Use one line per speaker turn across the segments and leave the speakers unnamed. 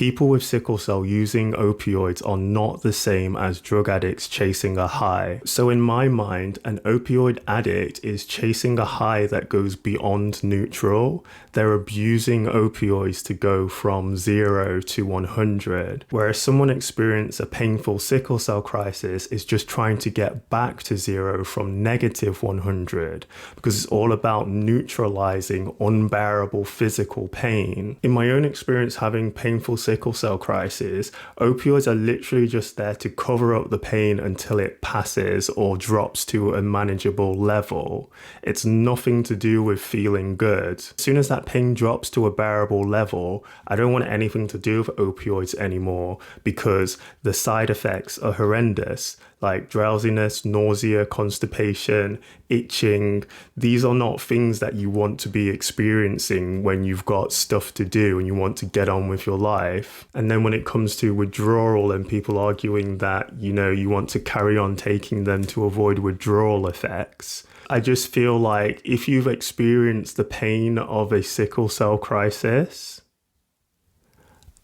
People with sickle cell using opioids are not the same as drug addicts chasing a high. So in my mind, an opioid addict is chasing a high that goes beyond neutral. They're abusing opioids to go from 0 to 100. Whereas someone experiencing a painful sickle cell crisis is just trying to get back to 0 from negative 100, because it's all about neutralizing unbearable physical pain. In my own experience having painful sickle cell crisis, opioids are literally just there to cover up the pain until it passes or drops to a manageable level. It's nothing to do with feeling good. As soon as that pain drops to a bearable level, I don't want anything to do with opioids anymore, because the side effects are horrendous, like drowsiness, nausea, constipation, itching. These are not things that you want to be experiencing when you've got stuff to do and you want to get on with your life. And then when it comes to withdrawal and people arguing that, you want to carry on taking them to avoid withdrawal effects, I just feel like if you've experienced the pain of a sickle cell crisis,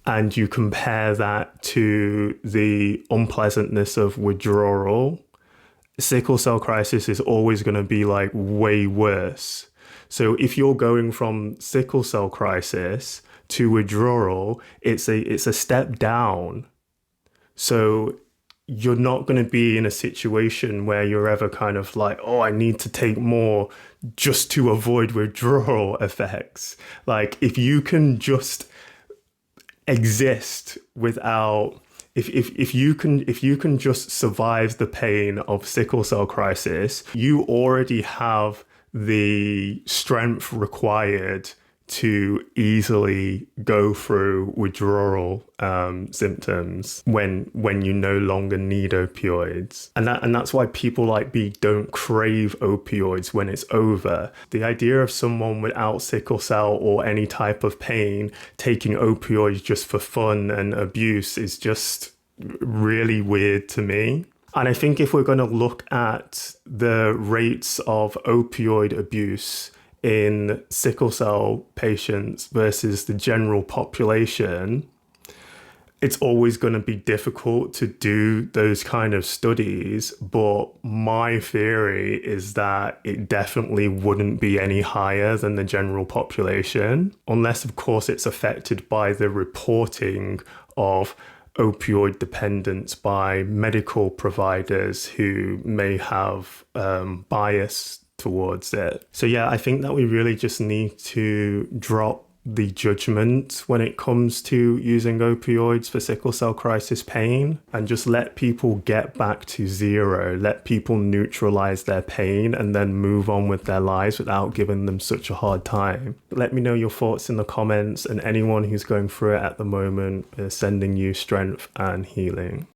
and you compare that to the unpleasantness of withdrawal, sickle cell crisis is always going to be like way worse. So if you're going from sickle cell crisis to withdrawal, it's a step down. So you're not going to be in a situation where you're ever kind of like, oh, I need to take more just to avoid withdrawal effects. Like if you can just exist without, if you can just survive the pain of sickle cell crisis, you already have the strength required to easily go through withdrawal symptoms when you no longer need opioids. And that's why people like me don't crave opioids when it's over. The idea of someone without sickle cell or any type of pain taking opioids just for fun and abuse is just really weird to me. And I think if we're going to look at the rates of opioid abuse in sickle cell patients versus the general population, it's always going to be difficult to do those kind of studies. But my theory is that it definitely wouldn't be any higher than the general population, unless, of course, it's affected by the reporting of opioid dependence by medical providers who may have bias towards it. So yeah, I think that we really just need to drop the judgment when it comes to using opioids for sickle cell crisis pain and just let people get back to 0, let people neutralize their pain and then move on with their lives without giving them such a hard time. Let me know your thoughts in the comments, and anyone who's going through it at the moment is sending you strength and healing.